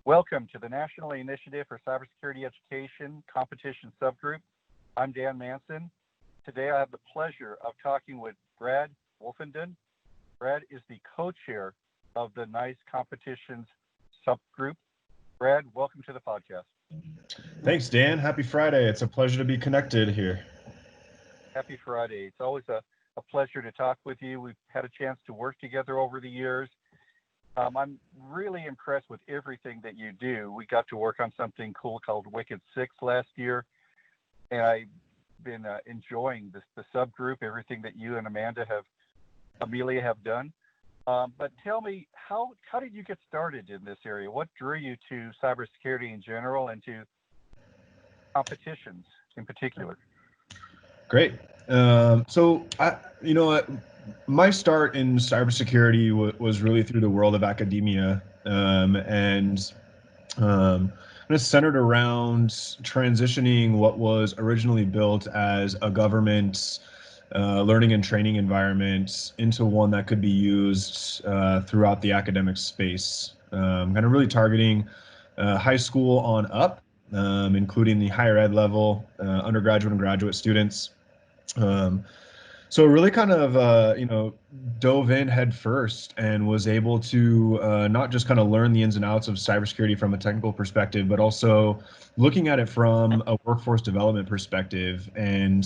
Welcome to the National Initiative for Cybersecurity Education Competition Subgroup. I'm Dan Manson. Today I have the pleasure of talking with Brad Wolfenden. Brad is the co-chair of the NICE Competitions Subgroup. Brad, welcome to the podcast. Thanks, Dan. Happy Friday. It's a pleasure to be connected here. Happy Friday. It's always a pleasure to talk with you. We've had a chance to work together over the years. I'm really impressed with everything that you do. We got to work on something cool called Wicked 6 last year, and I've been enjoying the subgroup, everything that you and Amelia have done. But tell me, how did you get started in this area? What drew you to cybersecurity in general and to competitions in particular? Great. My start in cybersecurity was really through the world of academia, and it's centered around transitioning what was originally built as a government learning and training environment into one that could be used throughout the academic space, kind of really targeting high school on up, including the higher ed level, undergraduate and graduate students. So really kind of, dove in head first and was able to not just kind of learn the ins and outs of cybersecurity from a technical perspective, but also looking at it from a workforce development perspective. And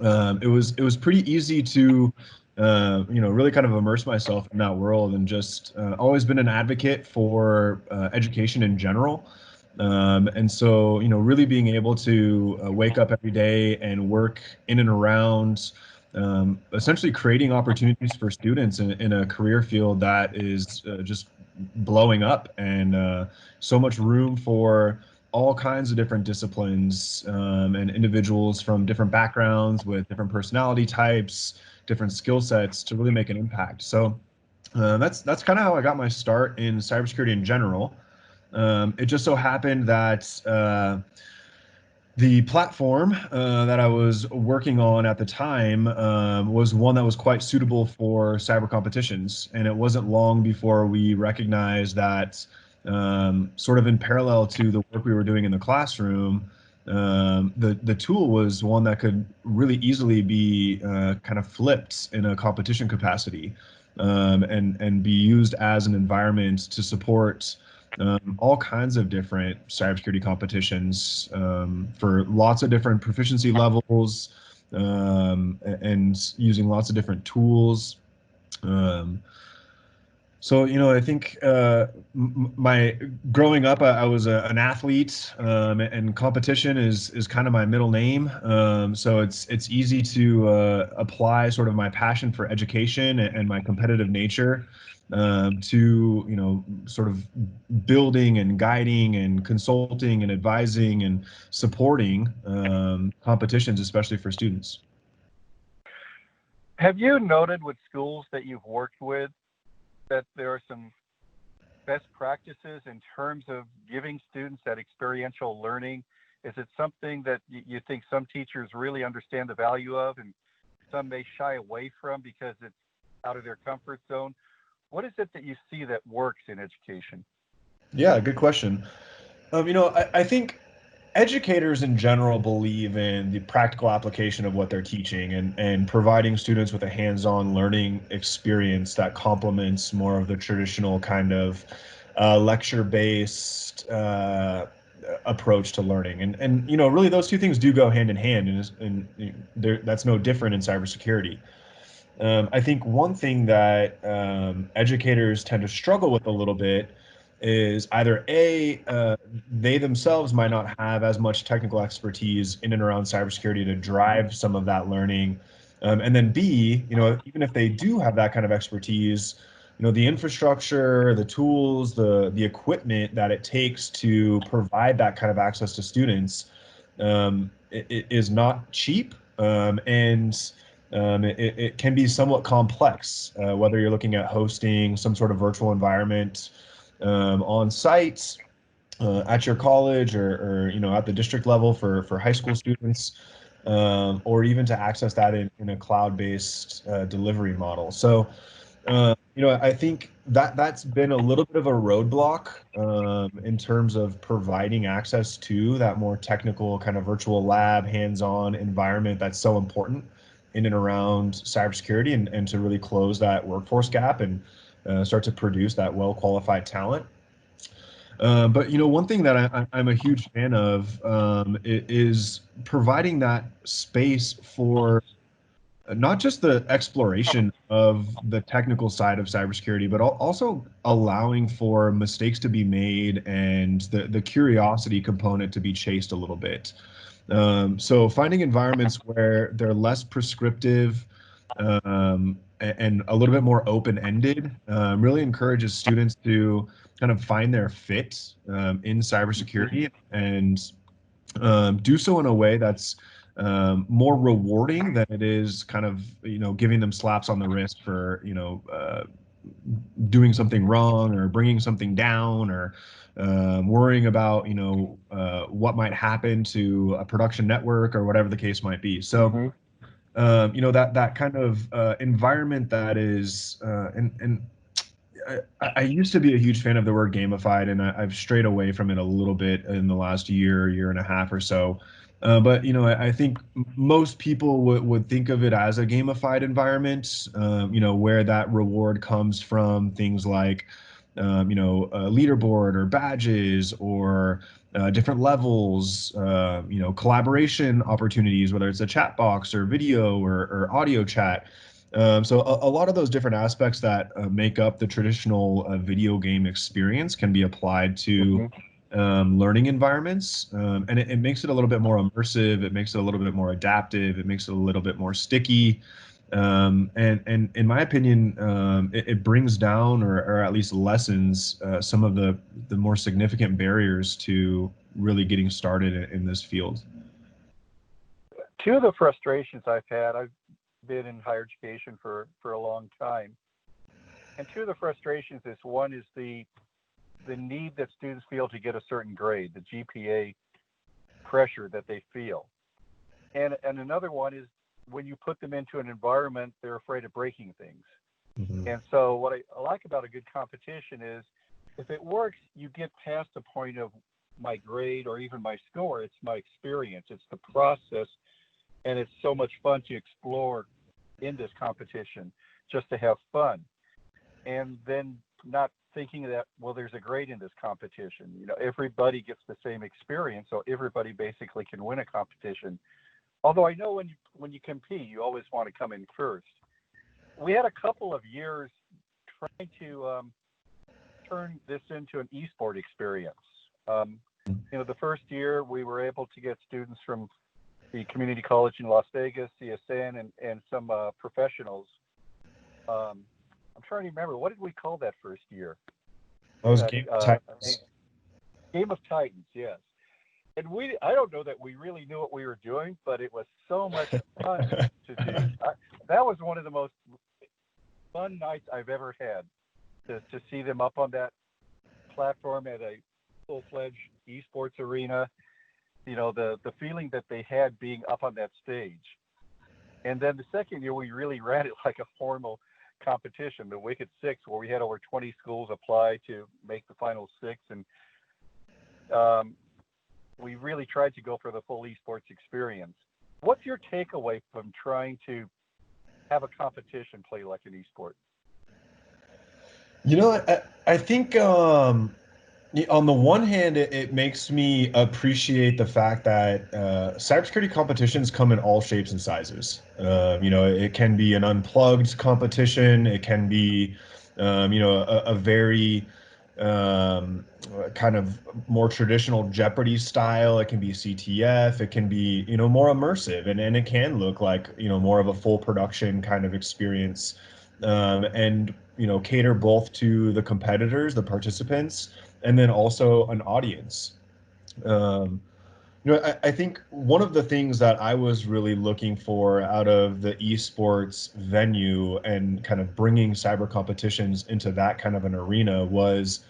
it was pretty easy to, really kind of immerse myself in that world, and just always been an advocate for education in general. And so, really being able to wake up every day and work in and around essentially creating opportunities for students in a career field that is just blowing up, and so much room for all kinds of different disciplines and individuals from different backgrounds with different personality types, different skill sets to really make an impact. So that's kind of how I got my start in cybersecurity in general. It just so happened that the platform that I was working on at the time was one that was quite suitable for cyber competitions. And it wasn't long before we recognized that sort of in parallel to the work we were doing in the classroom, the tool was one that could really easily be kind of flipped in a competition capacity, and be used as an environment to support all kinds of different cybersecurity competitions for lots of different proficiency levels, and using lots of different tools. I think my growing up, I was an athlete, and competition is kind of my middle name. So it's easy to apply sort of my passion for education and my competitive nature to sort of building and guiding and consulting and advising and supporting competitions, especially for students. Have you noted with schools that you've worked with that there are some best practices in terms of giving students that experiential learning? Is it something that you think some teachers really understand the value of and some may shy away from because it's out of their comfort zone? What is it that you see that works in education? Yeah, good question. I think educators in general believe in the practical application of what they're teaching, and providing students with a hands-on learning experience that complements more of the traditional kind of lecture-based approach to learning. And really those two things do go hand in hand, and that's no different in cybersecurity. I think one thing that educators tend to struggle with a little bit is either they themselves might not have as much technical expertise in and around cybersecurity to drive some of that learning, and then B, even if they do have that kind of expertise, the infrastructure, the tools, the equipment that it takes to provide that kind of access to students it is not cheap, and it can be somewhat complex, whether you're looking at hosting some sort of virtual environment on site at your college, or at the district level for high school students, or even to access that in a cloud-based delivery model. So I think that that's been a little bit of a roadblock in terms of providing access to that more technical kind of virtual lab, hands-on environment that's so important in and around cybersecurity, and to really close that workforce gap and start to produce that well-qualified talent. But one thing that I'm a huge fan of is providing that space for not just the exploration of the technical side of cybersecurity, but also allowing for mistakes to be made and the curiosity component to be chased a little bit. So finding environments where they're less prescriptive and a little bit more open-ended really encourages students to kind of find their fit in cybersecurity and do so in a way that's more rewarding than it is kind of giving them slaps on the wrist for doing something wrong or bringing something down or worrying about what might happen to a production network or whatever the case might be. So Mm-hmm. that kind of environment that is and I used to be a huge fan of the word gamified, and I've strayed away from it a little bit in the last year and a half or so. But I think most people would think of it as a gamified environment, where that reward comes from things like, a leaderboard or badges or different levels, collaboration opportunities, whether it's a chat box or video or audio chat. So a lot of those different aspects that make up the traditional video game experience can be applied to Mm-hmm. learning environments, and it makes it a little bit more immersive. It makes it a little bit more adaptive. It makes it a little bit more sticky. And in my opinion, it brings down or at least lessens some of the more significant barriers to really getting started in this field. Two of the frustrations I've had, I've been in higher education for a long time, and two of the frustrations is one is the need that students feel to get a certain grade, the GPA pressure that they feel, and another one is when you put them into an environment, they're afraid of breaking things. Mhm. And so what I like about a good competition is if it works, you get past the point of my grade or even my score. It's my experience. It's the process, and it's so much fun to explore in this competition just to have fun. And then not thinking that, well, there's a grade in this competition. Everybody gets the same experience, so everybody basically can win a competition. Although I know when you compete, you always want to come in first. We had a couple of years trying to turn this into an esport experience. Um, the first year we were able to get students from the community college in Las Vegas, CSN, and some professionals. Um, I'm trying to remember, what did we call that first year? That We was had game a titles. Game of Titans, yes. And I don't know that we really knew what we were doing, but it was so much fun to do. That was one of the most fun nights I've ever had to see them up on that platform at a full-fledged esports arena. The feeling that they had being up on that stage. And then the second year, we really ran it like a formal competition, the Wicked Six, where we had over 20 schools apply to make the final six. And um, we really tried to go for the full esports experience. What's your takeaway from trying to have a competition play like an esport? I think on the one hand, it makes me appreciate the fact that cybersecurity competitions come in all shapes and sizes. It can be an unplugged competition. It can be, a very kind of more traditional Jeopardy style. It can be CTF. It can be, more immersive, and it can look like, more of a full production kind of experience, and cater both to the competitors, the participants, and then also an audience. Um, I think one of the things that I was really looking for out of the esports venue and kind of bringing cyber competitions into that kind of an arena was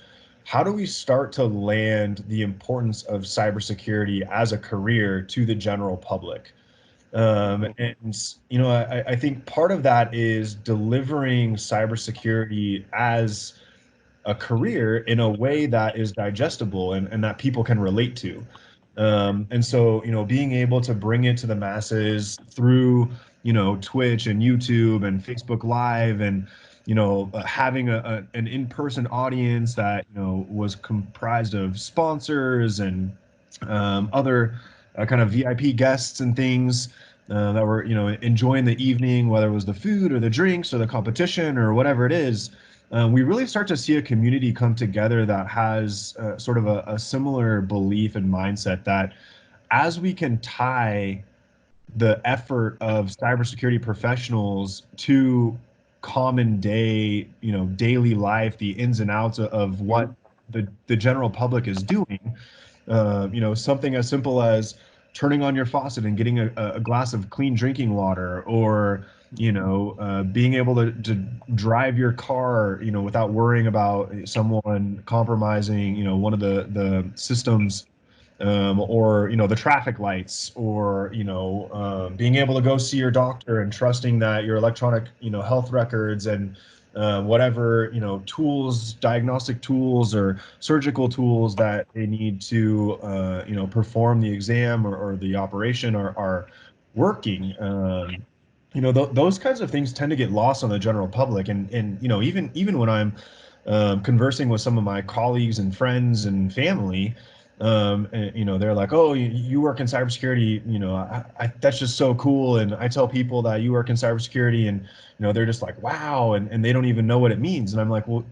how do we start to land the importance of cybersecurity as a career to the general public? And I think part of that is delivering cybersecurity as a career in a way that is digestible and that people can relate to. And so, being able to bring it to the masses through, Twitch and YouTube and Facebook Live and, having an in-person audience that, was comprised of sponsors and other kind of VIP guests and things that were, enjoying the evening, whether it was the food or the drinks or the competition or whatever it is. We really start to see a community come together that has sort of a similar belief and mindset that as we can tie the effort of cybersecurity professionals to common day, daily life, the ins and outs of what the general public is doing, something as simple as turning on your faucet and getting a glass of clean drinking water, or being able to drive your car, without worrying about someone compromising, one of the systems, or the traffic lights, or being able to go see your doctor and trusting that your electronic health records and whatever tools, diagnostic tools or surgical tools that they need to perform the exam or the operation are working. Those kinds of things tend to get lost on the general public, and even when I'm conversing with some of my colleagues and friends and family, and, they're like, "Oh, you work in cybersecurity, that's just so cool." And I tell people that you work in cybersecurity, and they're just like, "Wow," and they don't even know what it means. And I'm like, "Well,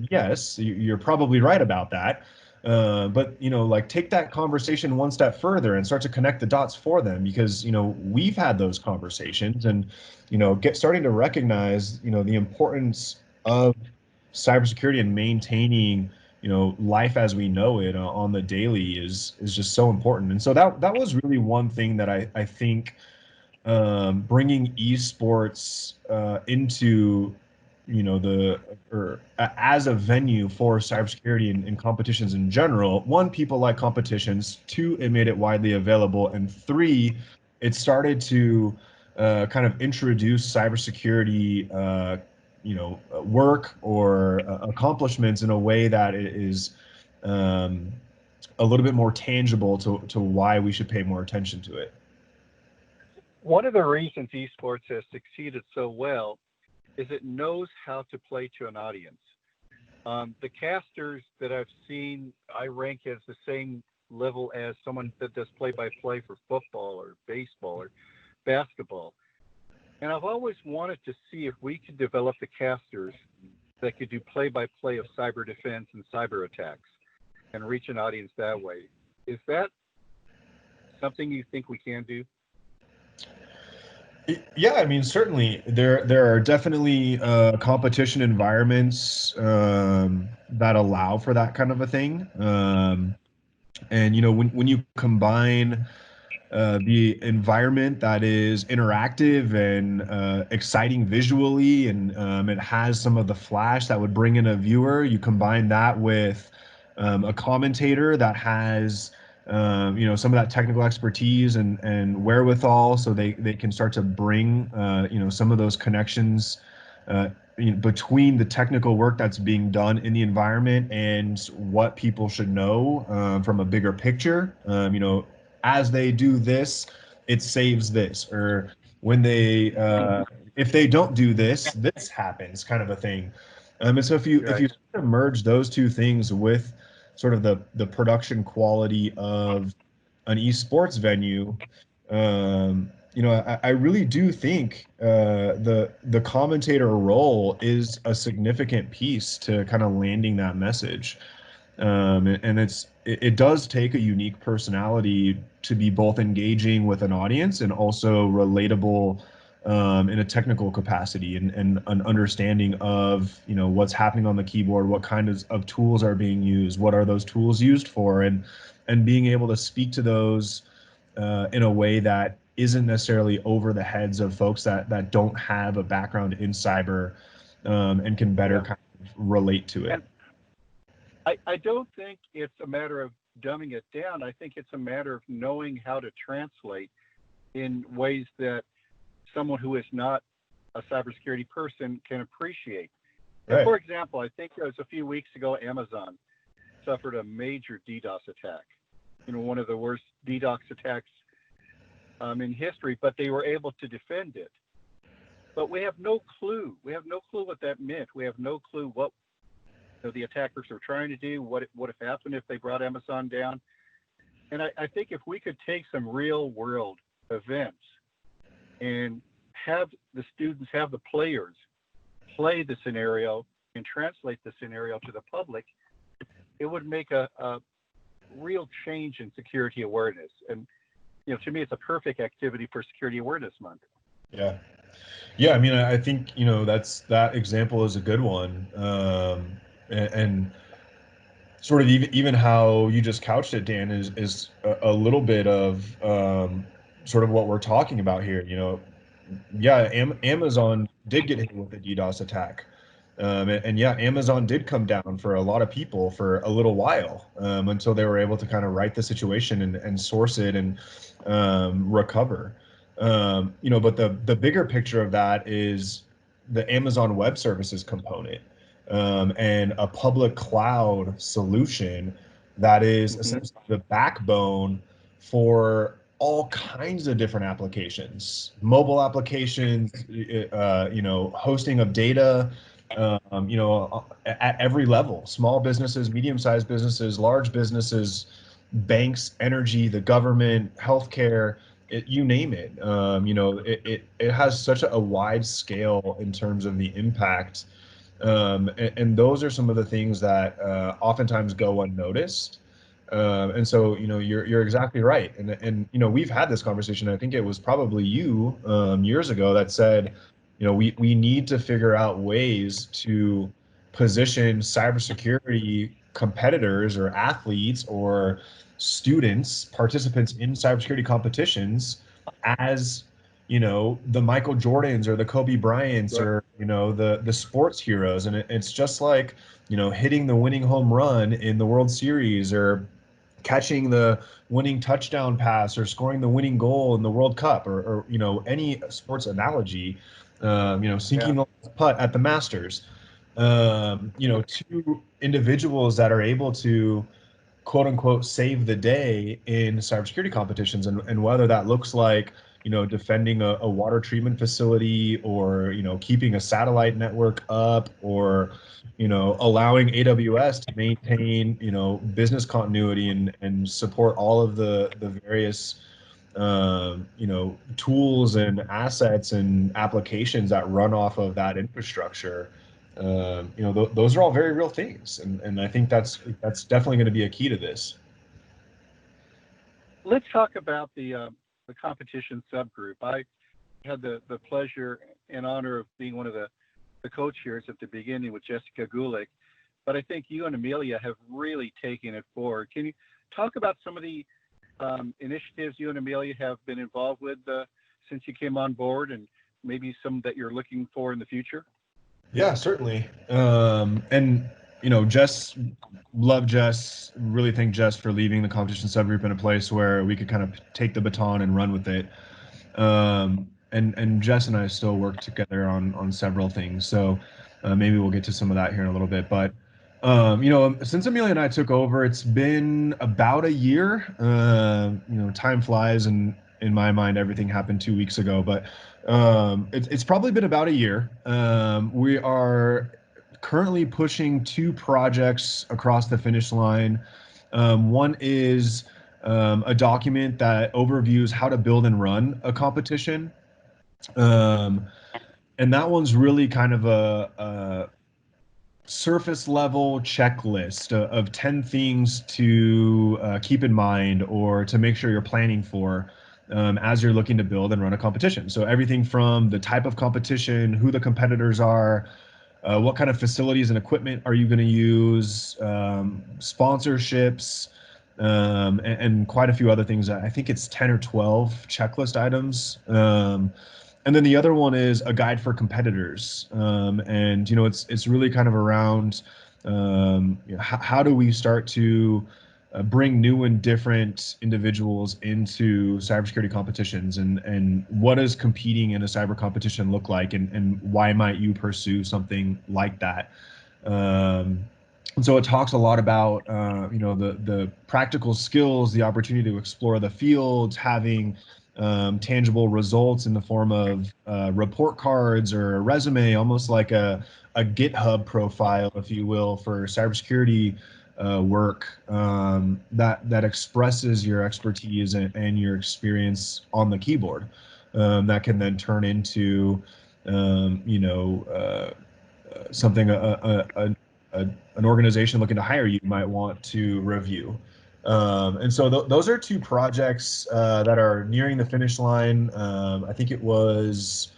yes, you're probably right about that." But like, take that conversation one step further and start to connect the dots for them, because we've had those conversations, and starting to recognize the importance of cybersecurity and maintaining life as we know it on the daily is just so important. And so that was really one thing that I think bringing esports into the or as a venue for cybersecurity and competitions in general. One, people like competitions. Two, it made it widely available. And three, it started to kind of introduce cybersecurity work or accomplishments in a way that it is um, a little bit more tangible to why we should pay more attention to it. One of the reasons esports has succeeded so well is it knows how to play to an audience. The casters that I've seen, I rank as the same level as someone that does play-by-play for football or baseball or basketball. And I've always wanted to see if we could develop the casters that could do play-by-play of cyber defense and cyber attacks and reach an audience that way. Is that something you think we can do? Yeah, I mean, certainly there are definitely competition environments that allow for that kind of a thing. And when you combine the environment that is interactive and exciting visually, and it has some of the flash that would bring in a viewer. You combine that with a commentator that has some of that technical expertise and wherewithal, so they can start to bring some of those connections uh, between the technical work that's being done in the environment and what people should know from a bigger picture. As they do this, it saves this, or when they if they don't do this, this happens, kind of a thing. And so if you Right. sort of merge those two things with sort of the production quality of an esports venue, I really do think the commentator role is a significant piece to kind of landing that message. And it does take a unique personality to be both engaging with an audience and also relatable in a technical capacity, and an understanding of what's happening on the keyboard, what kind of tools are being used, what are those tools used for, and being able to speak to those in a way that isn't necessarily over the heads of folks that don't have a background in cyber, and can better Yeah. kind of relate to it. And I don't think it's a matter of dumbing it down. I think it's a matter of knowing how to translate in ways that someone who is not a cybersecurity person can appreciate. And Right. for example, I think it was a few weeks ago, Amazon suffered a major DDoS attack. One of the worst DDoS attacks in history, but they were able to defend it. But we have no clue. We have no clue what that meant. We have no clue what the attackers are trying to do. What would have happened if they brought Amazon down? And I think if we could take some real world events and have the students, have the players play the scenario and translate the scenario to the public, it would make a real change in security awareness. And to me, it's a perfect activity for Security Awareness Month. Yeah. Yeah, I mean, I think, that example is a good one. And sort of even how you just couched it, Dan, is a little bit of sort of what we're talking about here. Yeah, Amazon did get hit with a DDoS attack. And yeah, Amazon did come down for a lot of people for a little while, until they were able to kind of right the situation and source it and recover. But the bigger picture of that is the Amazon Web Services component, and a public cloud solution that is Mm-hmm. essentially the backbone for all kinds of different applications, mobile applications, hosting of data, at every level, small businesses, medium-sized businesses, large businesses, banks, energy, the government, healthcare, you name it. It has such a wide scale in terms of the impact, and those are some of the things that oftentimes go unnoticed. And so, you're exactly right. And we've had this conversation. I think it was probably you years ago that said, we need to figure out ways to position cybersecurity competitors or athletes or students, participants in cybersecurity competitions as the Michael Jordans or the Kobe Bryants Right. or the sports heroes. And it's just like hitting the winning home run in the World Series or catching the winning touchdown pass or scoring the winning goal in the World Cup or any sports analogy, Yeah. sinking the putt at the Masters. Two individuals that are able to quote unquote save the day in cybersecurity competitions, and whether that looks like defending a water treatment facility or keeping a satellite network up or allowing AWS to maintain business continuity and support all of the various tools and assets and applications that run off of that infrastructure. Those are all very real things, and I think that's definitely going to be a key to this. Let's talk about the competition subgroup. I had the pleasure and honor of being one of the co-chairs at the beginning with Jessica Gulick, but I think you and Amelia have really taken it forward. Can you talk about some of the initiatives you and Amelia have been involved with since you came on board, and maybe some that you're looking for in the future? Yeah, certainly. And Jess, love Jess. Really thank Jess for leaving the competition subgroup in a place where we could kind of take the baton and run with it. And Jess and I still work together on several things. So maybe we'll get to some of that here in a little bit. But since Amelia and I took over, it's been about a year. Time flies, and in my mind, everything happened 2 weeks ago. But it's probably been about a year. We are currently pushing two projects across the finish line. One is a document that overviews how to build and run a competition. Um, and that one's really kind of a surface level checklist of 10 things to keep in mind or to make sure you're planning for as you're looking to build and run a competition. So everything from the type of competition, who the competitors are, what kind of facilities and equipment are you going to use, sponsorships, and quite a few other things. I think it's 10 or 12 checklist items. And then the other one is a guide for competitors. And it's really kind of around how do we start to bring new and different individuals into cybersecurity competitions, and what does competing in a cyber competition look like, and why might you pursue something like that. And so it talks a lot about the practical skills, the opportunity to explore the field, having tangible results in the form of report cards or a resume, almost like a GitHub profile, if you will, for cybersecurity work, that expresses your expertise and your experience on the keyboard. That can then turn into something an organization looking to hire you might want to review. And so those are two projects that are nearing the finish line. I think it was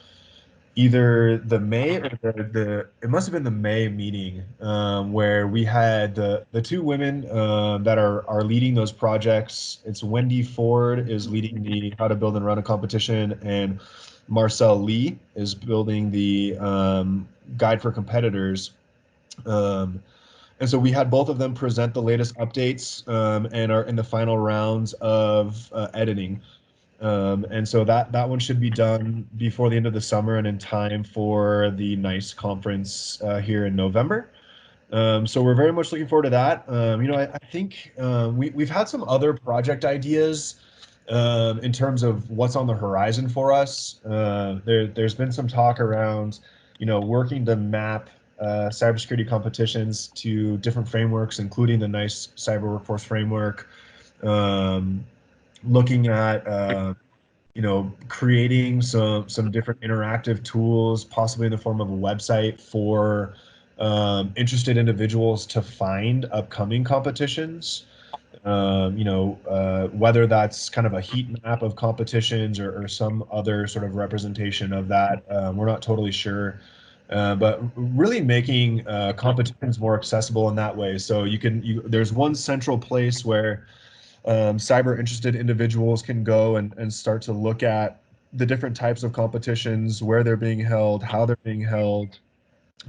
either the May or the it must have been the May meeting, where we had the two women that are leading those projects. It's Wendy Ford is leading the How to Build and Run a Competition, and Marcel Lee is building the Guide for Competitors. Um, and so we had both of them present the latest updates, and are in the final rounds of editing. And so that one should be done before the end of the summer and in time for the NICE conference here in November. So we're very much looking forward to that. I think we've had some other project ideas in terms of what's on the horizon for us. There's been some talk around, working to map cybersecurity competitions to different frameworks, including the NICE Cyber Workforce Framework. Um, Looking at creating some different interactive tools, possibly in the form of a website for interested individuals to find upcoming competitions. Whether that's kind of a heat map of competitions or some other sort of representation of that, we're not totally sure. But really making competitions more accessible in that way. So there's one central place where cyber interested individuals can go and start to look at the different types of competitions, where they're being held, how they're being held.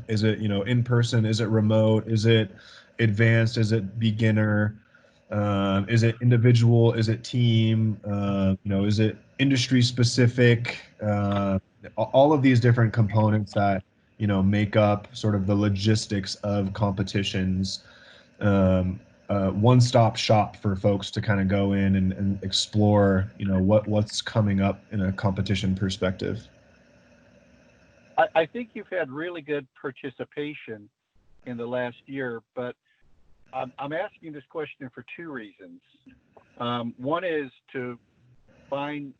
Is it, in person? Is it remote? Is it advanced? Is it beginner? Is it individual? Is it team? Is it industry specific? All of these different components that, make up sort of the logistics of competitions. One-stop shop for folks to kind of go in and explore, what's coming up in a competition perspective. I think you've had really good participation in the last year, but I'm asking this question for two reasons. One is to find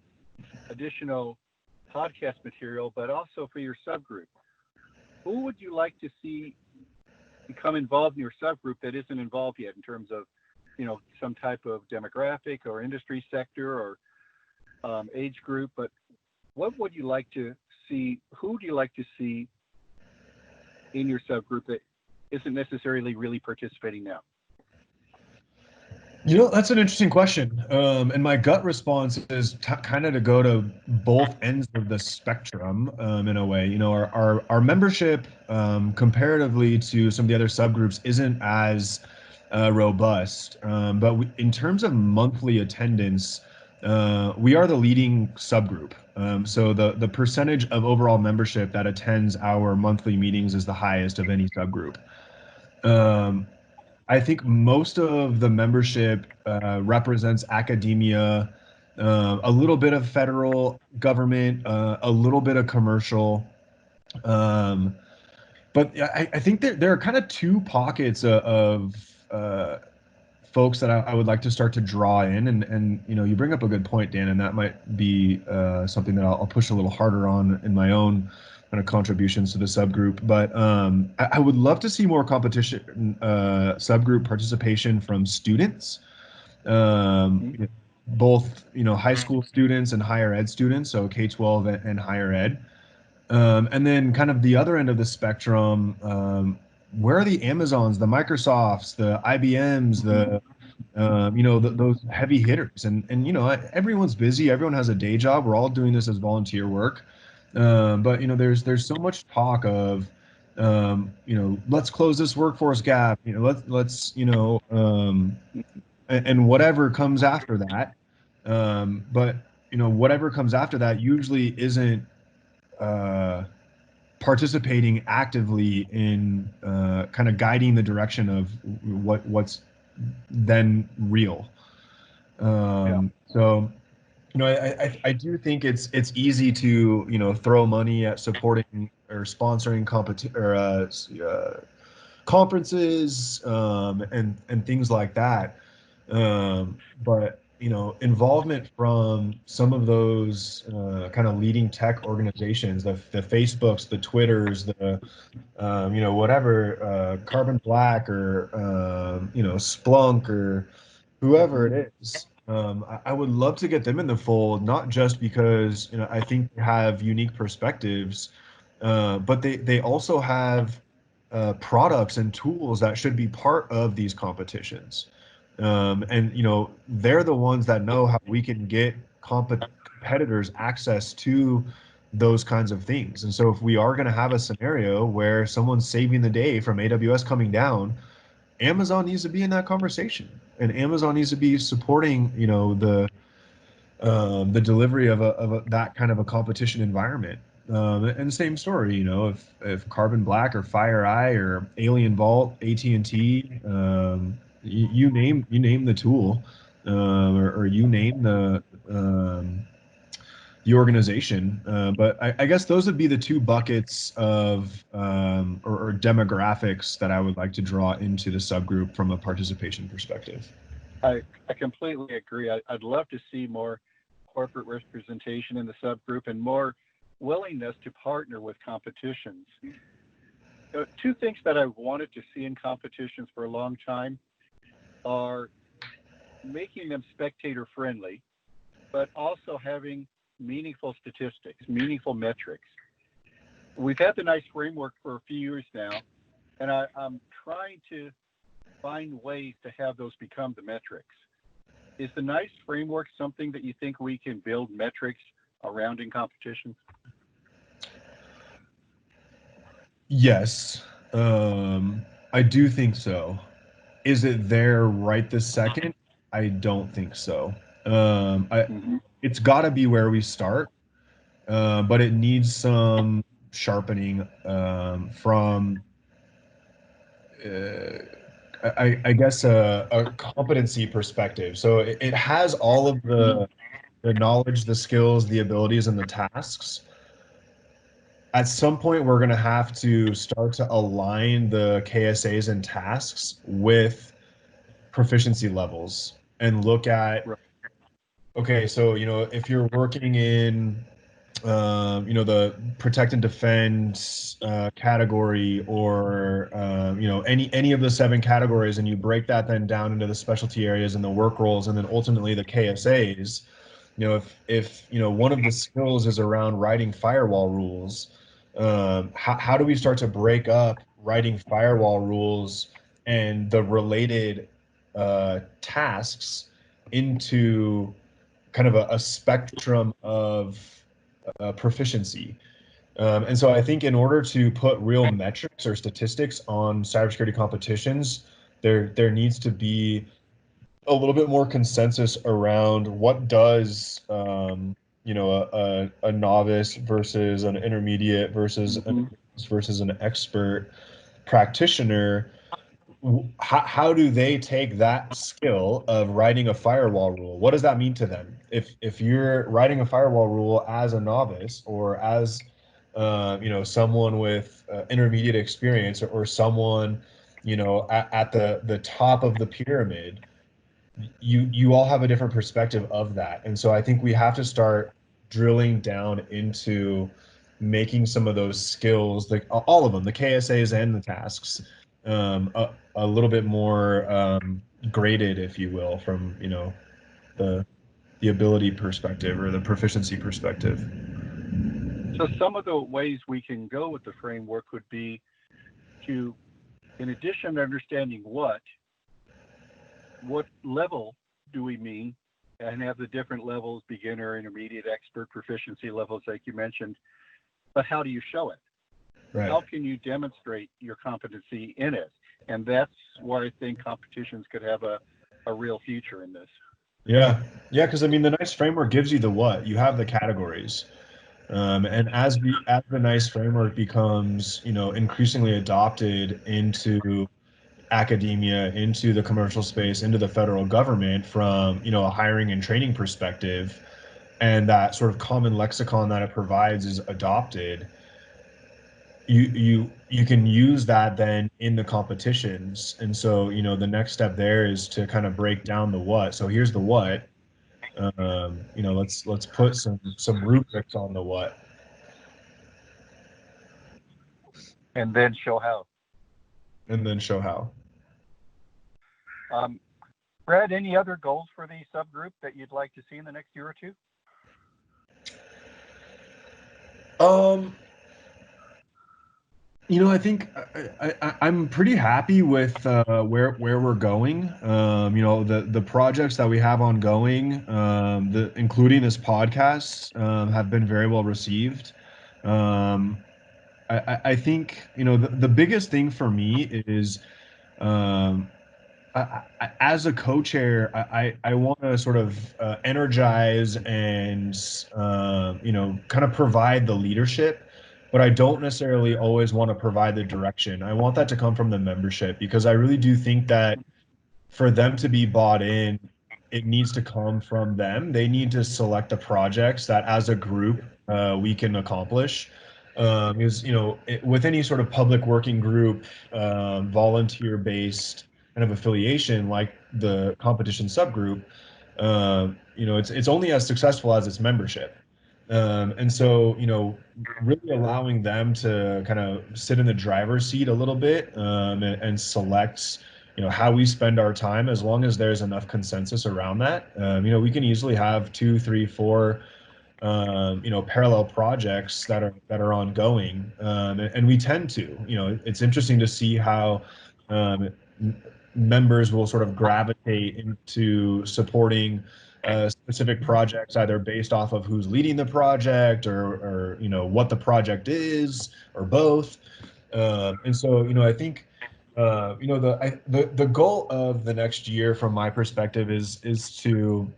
additional podcast material, but also for your subgroup. Who would you like to see become involved in your subgroup that isn't involved yet in terms of, some type of demographic or industry sector or age group? But what would you like to see? Who do you like to see in your subgroup that isn't necessarily really participating now? That's an interesting question. And my gut response is kind of to go to both ends of the spectrum, in a way. Our membership, comparatively to some of the other subgroups, isn't as robust. But in terms of monthly attendance, we are the leading subgroup. So the percentage of overall membership that attends our monthly meetings is the highest of any subgroup. I think most of the membership represents academia, a little bit of federal government, a little bit of commercial. Um, but I think there are kind of two pockets of folks that I would like to start to draw in. And you bring up a good point, Dan, and that might be something that I'll push a little harder on in my own kind of contributions to the subgroup. But I would love to see more competition, subgroup participation from students, both high school students and higher ed students, so K-12 and higher ed. And then kind of the other end of the spectrum, where are the Amazons, the Microsofts, the IBMs, those heavy hitters? And everyone's busy. Everyone has a day job. We're all doing this as volunteer work. But there's so much talk of, let's close this workforce gap. Let's and whatever comes after that. But whatever comes after that usually isn't participating actively in kind of guiding the direction of what's then real. Yeah. So I do think it's easy to throw money at supporting or sponsoring conferences, and things like that. But involvement from some of those kind of leading tech organizations, the Facebooks, the Twitters, the whatever, Carbon Black, or Splunk, or whoever Hmm. it is. I would love to get them in the fold, not just because I think they have unique perspectives, but they also have products and tools that should be part of these competitions. And they're the ones that know how we can get competitors access to those kinds of things. And so if we are going to have a scenario where someone's saving the day from AWS coming down, Amazon needs to be in that conversation, and Amazon needs to be supporting, the delivery of that kind of a competition environment. And same story, if Carbon Black or FireEye or Alien Vault, AT&T, you name the tool, or you name the organization. But I guess those would be the two buckets of or demographics that I would like to draw into the subgroup from a participation perspective. I completely agree. I'd love to see more corporate representation in the subgroup and more willingness to partner with competitions. Two things that I wanted to see in competitions for a long time are making them spectator friendly, but also having meaningful statistics, meaningful metrics. We've had the NICE framework for a few years now, and I'm trying to find ways to have those become the metrics. Is the NICE framework something that you think we can build metrics around in competitions? Yes, I do think so. Is it there right this second? I don't think so. Mm-hmm. It's got to be where we start, but it needs some sharpening from, uh, I guess, a competency perspective. So it has all of Mm-hmm. the knowledge, the skills, the abilities, and the tasks. At some point, we're going to have to start to align the KSAs and tasks with proficiency levels and look at, Right. okay, so if you're working in the protect and defend category, or any of the 7 categories, and you break that then down into the specialty areas and the work roles, and then ultimately the KSAs. If one of the skills is around writing firewall rules, how do we start to break up writing firewall rules and the related tasks into kind of a spectrum of proficiency? And so I think in order to put real metrics or statistics on cybersecurity competitions, there needs to be a little bit more consensus around what does a novice versus an intermediate Mm-hmm. versus an expert practitioner. How do they take that skill of writing a firewall rule? What does that mean to them? If you're writing a firewall rule as a novice, or as someone with intermediate experience, or someone at the top of the pyramid, you all have a different perspective of that. And so I think we have to start drilling down into making some of those skills, like all of them, the KSAs and the tasks, a little bit more graded, if you will, from the the ability perspective or the proficiency perspective. So some of the ways we can go with the framework would be to, in addition to understanding what level do we mean, and have the different levels, beginner, intermediate, expert, proficiency levels, like you mentioned, but how do you show it? Right. How can you demonstrate your competency in it? And that's where I think competitions could have a real future in this. Yeah, yeah, because I mean, the NICE framework gives you the what. You have the categories, and as the NICE framework becomes, increasingly adopted into academia, into the commercial space, into the federal government, from a hiring and training perspective, and that sort of common lexicon that it provides is adopted, you can use that then in the competitions. And so the next step there is to kind of break down the what. So here's the what. Let's put some rubrics on the what. And then show how. And then show how. Brad, any other goals for the subgroup that you'd like to see in the next year or two? I think I'm pretty happy with where we're going. The projects that we have ongoing, including this podcast, have been very well received. Um, I think the biggest thing for me is, um, as a co-chair, I want to sort of energize and kind of provide the leadership, but I don't necessarily always want to provide the direction. I want that to come from the membership, because I really do think that for them to be bought in, it needs to come from them. They need to select the projects that, as a group, we can accomplish. With any sort of public working group, volunteer based kind of affiliation like the competition subgroup, it's only as successful as its membership. And so, really allowing them to kind of sit in the driver's seat a little bit, and select how we spend our time, as long as there's enough consensus around that. We can easily have two, three, four parallel projects that are ongoing, and we tend to. It's interesting to see how um, members will sort of gravitate into supporting specific projects, either based off of who's leading the project, or what the project is, or both. And so I think the goal of the next year, from my perspective, is to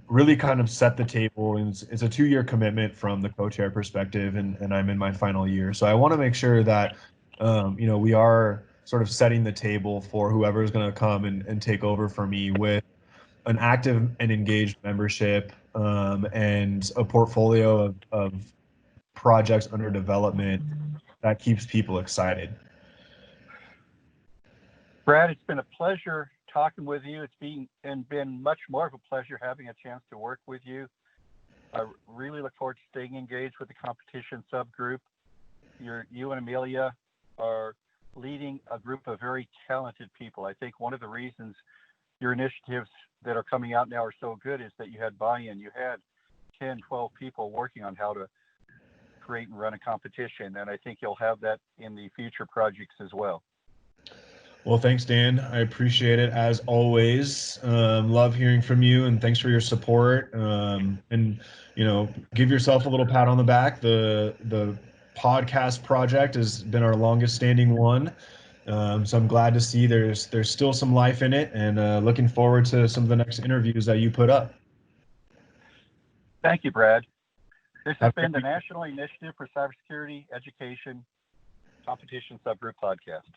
really kind of set the table. And it's a 2-year commitment from the co-chair perspective, and I'm in my final year. So I want to make sure that we are sort of setting the table for whoever is going to come and take over for me, with an active and engaged membership, and a portfolio of projects under development that keeps people excited. Brad, it's been a pleasure talking with you. It's been much more of a pleasure having a chance to work with you. I really look forward to staying engaged with the competition subgroup. You and Amelia are leading a group of very talented people. I think one of the reasons your initiatives that are coming out now are so good is that you had buy-in. You had 10, 12 people working on how to create and run a competition, and I think you'll have that in the future projects as well. Well, thanks, Dan. I appreciate it, as always. Love hearing from you, and thanks for your support. And give yourself a little pat on the back. The podcast project has been our longest standing one, so I'm glad to see there's still some life in it, and looking forward to some of the next interviews that you put up. Thank you, Brad. This has Have a been the great week. National Initiative for Cybersecurity Education Competition Subgroup Podcast.